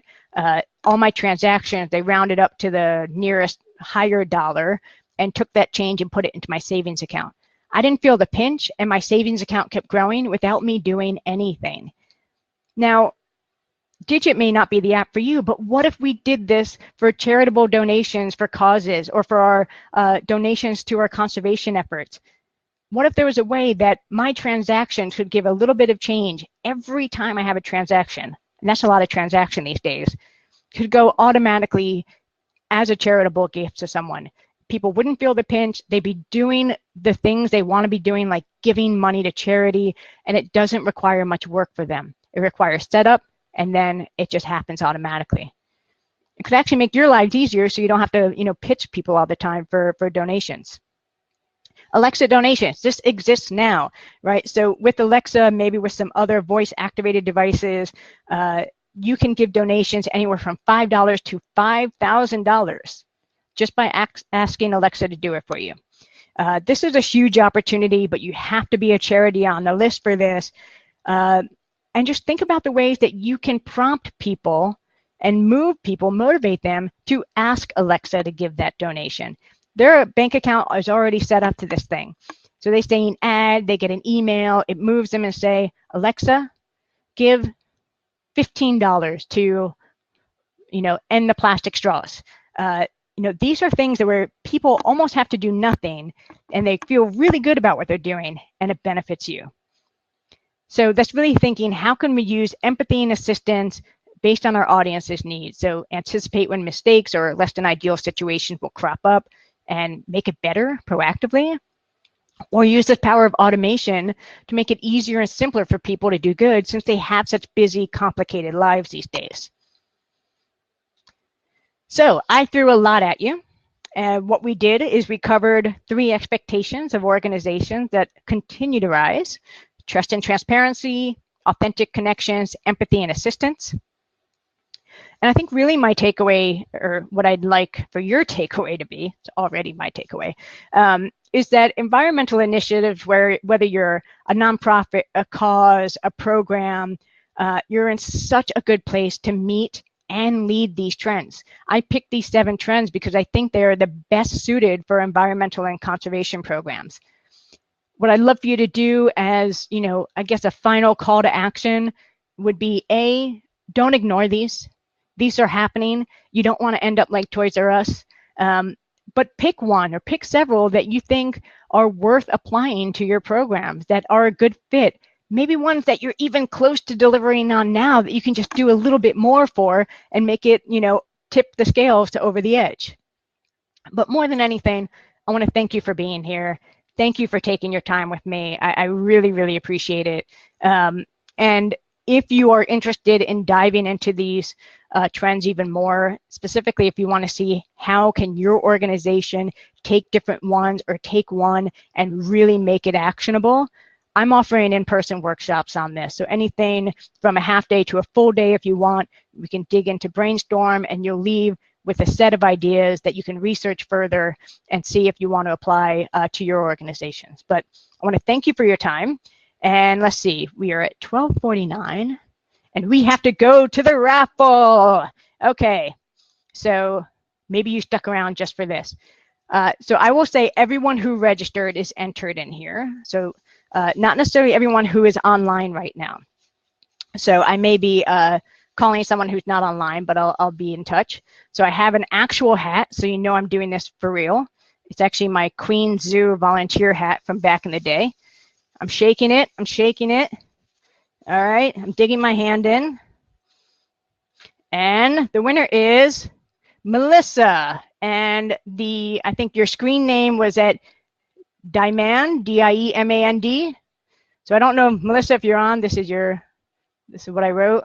[SPEAKER 1] all my transactions, they rounded up to the nearest higher dollar and took that change and put it into my savings account. I didn't feel the pinch, and my savings account kept growing without me doing anything. Now, Digit may not be the app for you, but what if we did this for charitable donations for causes or for our donations to our conservation efforts? What if there was a way that my transactions could give a little bit of change every time I have a transaction? And that's a lot of transaction these days. Could go automatically as a charitable gift to someone. People wouldn't feel the pinch. They'd be doing the things they want to be doing, like giving money to charity, and it doesn't require much work for them. It requires setup, and then it just happens automatically. It could actually make your lives easier so you don't have to, pitch people all the time for donations. Alexa donations, this exists now, right? So with Alexa, maybe with some other voice-activated devices, you can give donations anywhere from $5 to $5,000 just by asking Alexa to do it for you. This is a huge opportunity, but you have to be a charity on the list for this. And just think about the ways that you can prompt people and move people, motivate them to ask Alexa to give that donation. Their bank account is already set up to this thing. So they say an ad, they get an email, it moves them and say, Alexa, give $15 to, end the plastic straws. these are things that where people almost have to do nothing and they feel really good about what they're doing and it benefits you. So that's really thinking, how can we use empathy and assistance based on our audience's needs? So anticipate when mistakes or less than ideal situations will crop up and make it better proactively. Or use the power of automation to make it easier and simpler for people to do good since they have such busy, complicated lives these days. So I threw a lot at you. And what we did is we covered 3 expectations of organizations that continue to rise: trust and transparency, authentic connections, empathy and assistance. And I think really my takeaway, or what I'd like for your takeaway to be, it's already my takeaway, is that environmental initiatives, whether you're a nonprofit, a cause, a program, you're in such a good place to meet and lead these trends. I picked these 7 trends because I think they're the best suited for environmental and conservation programs. What I'd love for you to do as, I guess a final call to action would be A, don't ignore these. These are happening. You don't want to end up like Toys R Us, but pick one or pick several that you think are worth applying to your programs, that are a good fit. Maybe ones that you're even close to delivering on now that you can just do a little bit more for and make it, tip the scales to over the edge. But more than anything, I want to thank you for being here. Thank you for taking your time with me. I really, really appreciate it. And if you are interested in diving into these trends even more, specifically if you want to see how can your organization take different ones or take one and really make it actionable, I'm offering in-person workshops on this. So anything from a half day to a full day if you want, we can dig into brainstorm and you'll leave with a set of ideas that you can research further and see if you want to apply to your organizations. But I want to thank you for your time. And let's see, we are at 12:49 and we have to go to the raffle. Okay, so maybe you stuck around just for this. So I will say everyone who registered is entered in here. So not necessarily everyone who is online right now. So I may be calling someone who's not online, but I'll be in touch. So I have an actual hat, so you know I'm doing this for real. It's actually my Queen Zoo volunteer hat from back in the day. I'm shaking it, I'm shaking it. All right, I'm digging my hand in. And the winner is Melissa. And I think your screen name was at Diemand, D-I-E-M-A-N-D. So I don't know, Melissa, if you're on, this is what I wrote.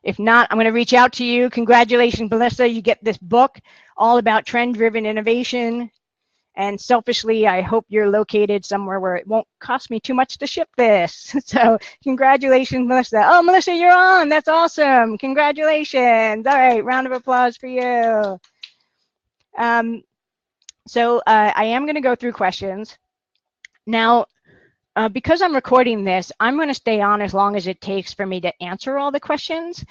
[SPEAKER 1] If not, I'm going to reach out to you. Congratulations, Melissa. You get this book all about trend-driven innovation. And selfishly, I hope you're located somewhere where it won't cost me too much to ship this. So congratulations, Melissa. Oh, Melissa, you're on. That's awesome. Congratulations. All right, round of applause for you. So I am going to go through questions. Now, because I'm recording this, I'm going to stay on as long as it takes for me to answer all the questions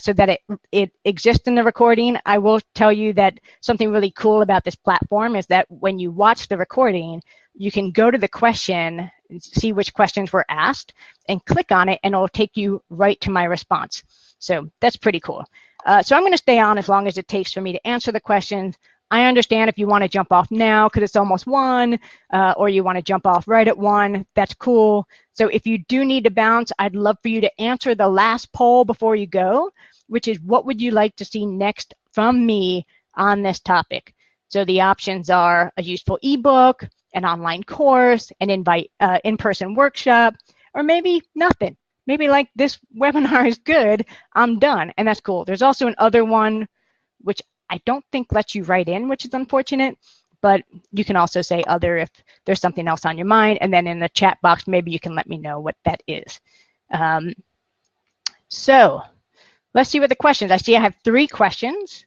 [SPEAKER 1] so that it exists in the recording. I will tell you that something really cool about this platform is that when you watch the recording, you can go to the question, see which questions were asked, and click on it, and it'll take you right to my response. So that's pretty cool. So I'm going to stay on as long as it takes for me to answer the questions. I understand if you want to jump off now because it's almost 1, or you want to jump off right at 1, that's cool. So if you do need to bounce, I'd love for you to answer the last poll before you go, which is what would you like to see next from me on this topic? So the options are a useful ebook, an online course, an in-person workshop, or maybe nothing. Maybe like this webinar is good, I'm done, and that's cool. There's also another one, which I don't think lets you write in, which is unfortunate, but you can also say other if there's something else on your mind, and then in the chat box, maybe you can let me know what that is. So let's see what the questions. I see I have 3 questions.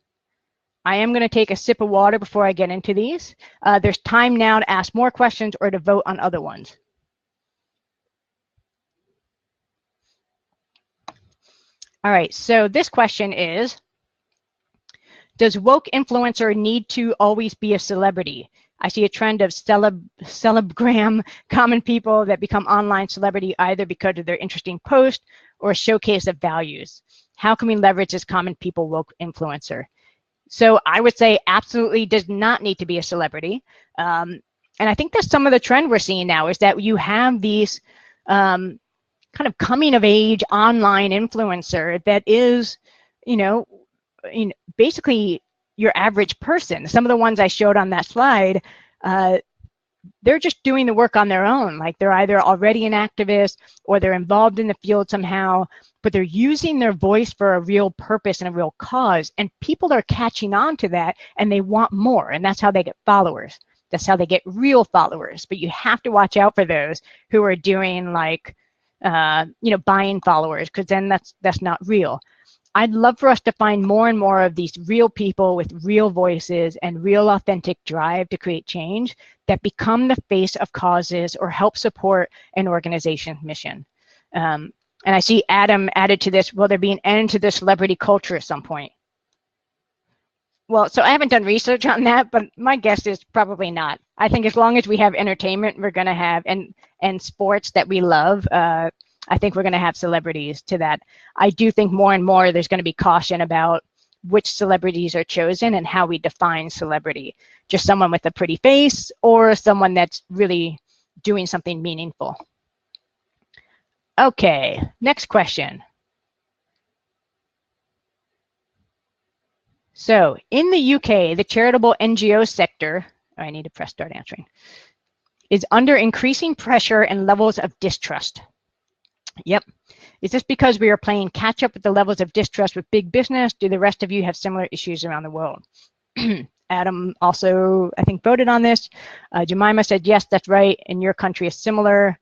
[SPEAKER 1] I am going to take a sip of water before I get into these. There's time now to ask more questions or to vote on other ones. All right, so this question is, does woke influencer need to always be a celebrity? I see a trend of celebgram common people that become online celebrity either because of their interesting post or a showcase of values. How can we leverage this common people woke influencer? So I would say absolutely does not need to be a celebrity. And I think that's some of the trend we're seeing now, is that you have these kind of coming of age online influencer that is, basically your average person. Some of the ones I showed on that slide, they're just doing the work on their own. Like, they're either already an activist or they're involved in the field somehow, but they're using their voice for a real purpose and a real cause. And people are catching on to that, and they want more. And that's how they get followers. That's how they get real followers. But you have to watch out for those who are doing like, buying followers, because then that's not real. I'd love for us to find more and more of these real people with real voices and real authentic drive to create change that become the face of causes or help support an organization's mission. And I see Adam added to this, will there be an end to the celebrity culture at some point? Well, so I haven't done research on that, but my guess is probably not. I think as long as we have entertainment, we're going to have, and sports that we love, I think we're going to have celebrities to that. I do think more and more there's going to be caution about which celebrities are chosen and how we define celebrity. Just someone with a pretty face or someone that's really doing something meaningful. Okay, next question. So in the UK, the charitable NGO sector, I need to press start answering, is under increasing pressure and levels of distrust. Yep. Is this because we are playing catch up with the levels of distrust with big business? Do the rest of you have similar issues around the world? Adam also, I think, voted on this. Jemima said, yes, that's right. In your country is similar.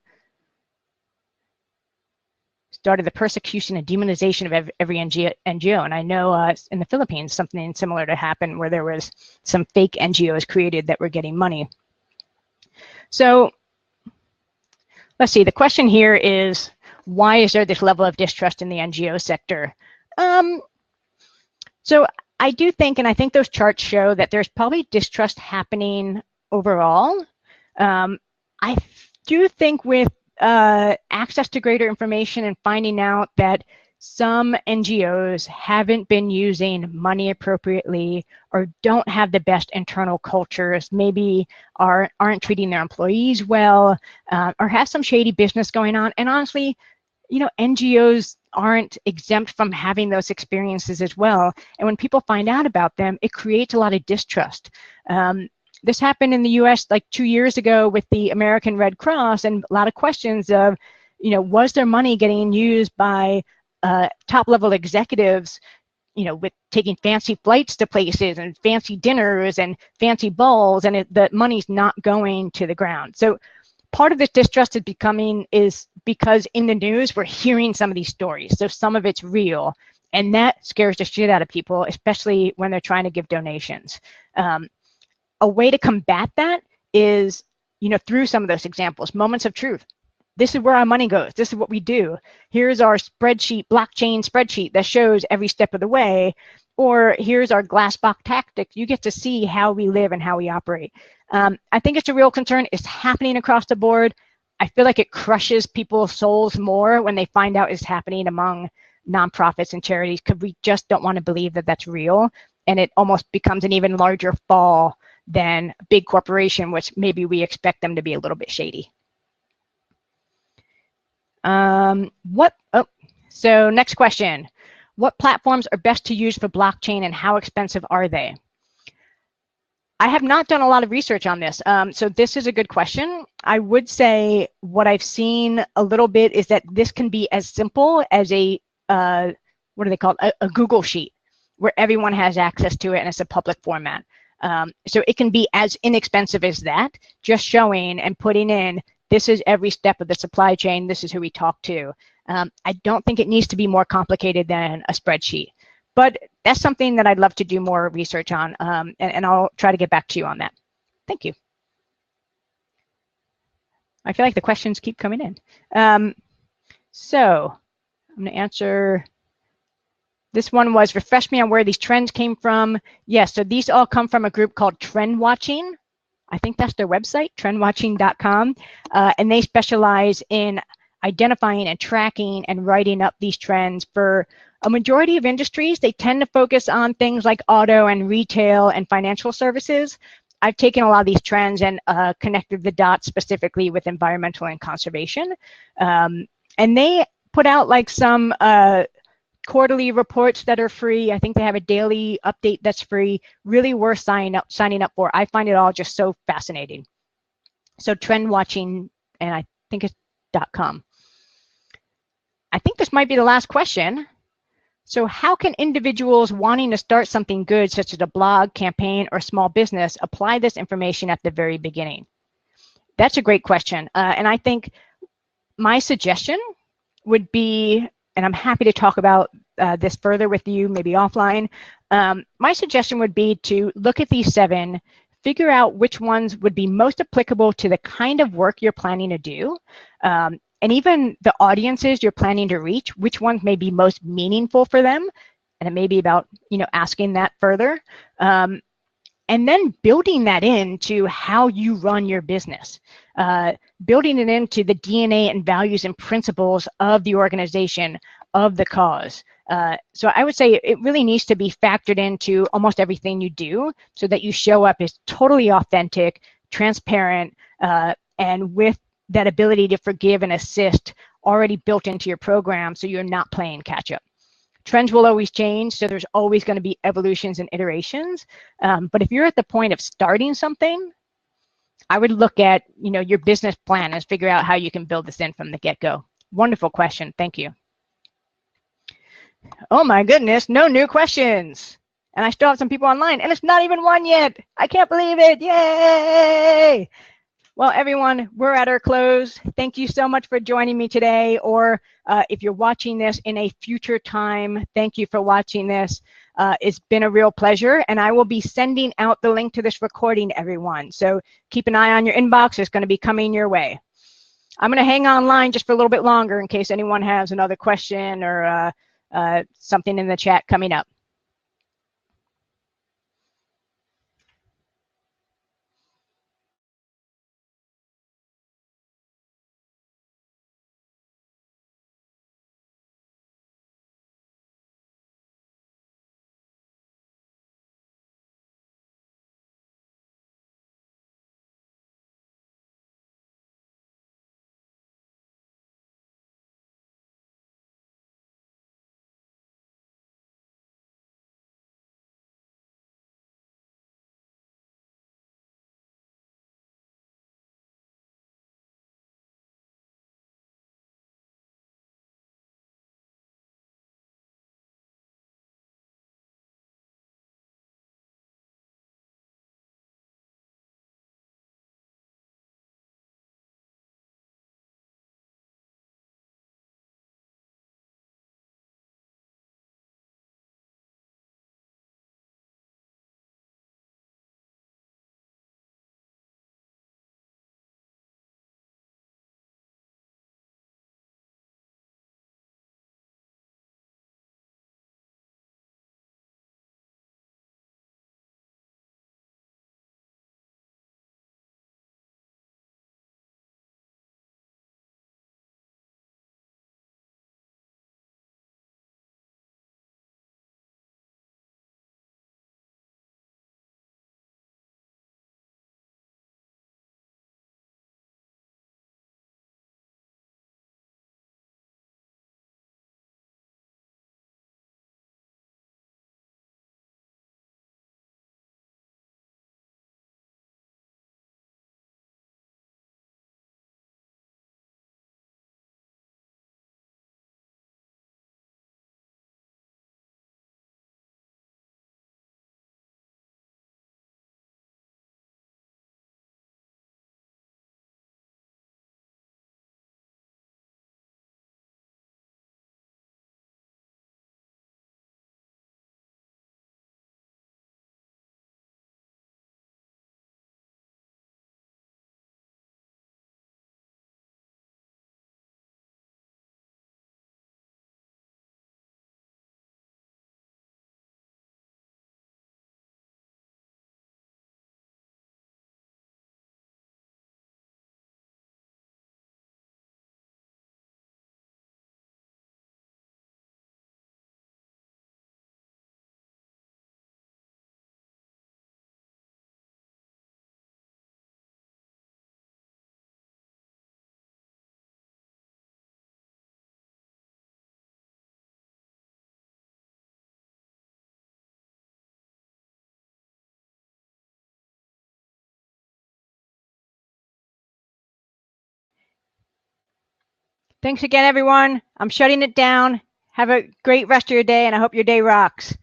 [SPEAKER 1] Started the persecution and demonization of every NGO. And I know in the Philippines, something similar to happen where there was some fake NGOs created that were getting money. So let's see, the question here is, why is there this level of distrust in the NGO sector? So I do think, and I think those charts show that there's probably distrust happening overall. I do think with access to greater information and finding out that some NGOs haven't been using money appropriately or don't have the best internal cultures, maybe aren't treating their employees well, or have some shady business going on. And honestly, NGOs aren't exempt from having those experiences as well. And when people find out about them, it creates a lot of distrust. This happened in the US like 2 years ago with the American Red Cross, and a lot of questions of, was their money getting used by top level executives, with taking fancy flights to places and fancy dinners and fancy balls, and the money's not going to the ground. So part of this distrust is because in the news, we're hearing some of these stories. So some of it's real, and that scares the shit out of people, especially when they're trying to give donations. A way to combat that is, through some of those examples, moments of truth. This is where our money goes. This is what we do. Here's our spreadsheet, blockchain spreadsheet that shows every step of the way. Or here's our glass box tactic. You get to see how we live and how we operate. I think it's a real concern. It's happening across the board. I feel like it crushes people's souls more when they find out it's happening among nonprofits and charities, because we just don't want to believe that that's real. And it almost becomes an even larger fall than a big corporation, which maybe we expect them to be a little bit shady. So next question. What platforms are best to use for blockchain and how expensive are they? I have not done a lot of research on this. So this is a good question. I would say what I've seen a little bit is that this can be as simple as a, what do they call it? A Google Sheet, where everyone has access to it and it's a public format. So it can be as inexpensive as that, just showing and putting in, this is every step of the supply chain, this is who we talk to. I don't think it needs to be more complicated than a spreadsheet, but that's something that I'd love to do more research on, and I'll try to get back to you on that. Thank you. I feel like the questions keep coming in. So I'm going to answer. This one was, refresh me on where these trends came from. Yes, so these all come from a group called Trend Watching. I think that's their website, trendwatching.com. And they specialize in identifying and tracking and writing up these trends. For a majority of industries, they tend to focus on things like auto and retail and financial services. I've taken a lot of these trends and connected the dots specifically with environmental and conservation. And they put out like some quarterly reports that are free. I think they have a daily update that's free. Really worth signing up for. I find it all just so fascinating. So trend watching, and I think it's .com. I think this might be the last question. So how can individuals wanting to start something good, such as a blog, campaign, or small business, apply this information at the very beginning? That's a great question. And I think my suggestion would be, and I'm happy to talk about this further with you, maybe offline. My suggestion would be to look at these 7, figure out which ones would be most applicable to the kind of work you're planning to do. And even the audiences you're planning to reach, which ones may be most meaningful for them. And it may be about, asking that further. And then building that into how you run your business, building it into the DNA and values and principles of the organization, of the cause. So I would say it really needs to be factored into almost everything you do so that you show up as totally authentic, transparent, and with that ability to forgive and assist already built into your program so you're not playing catch up. Trends will always change, so there's always going to be evolutions and iterations. But if you're at the point of starting something, I would look at your business plan and figure out how you can build this in from the get-go. Wonderful question. Thank you. Oh my goodness, no new questions. And I still have some people online, and it's not even 1 yet. I can't believe it. Yay! Well, everyone, we're at our close. Thank you so much for joining me today, or if you're watching this in a future time, thank you for watching this. It's been a real pleasure, and I will be sending out the link to this recording, everyone. So keep an eye on your inbox. It's going to be coming your way. I'm going to hang online just for a little bit longer in case anyone has another question or something in the chat coming up. Thanks again, everyone. I'm shutting it down. Have a great rest of your day, and I hope your day rocks.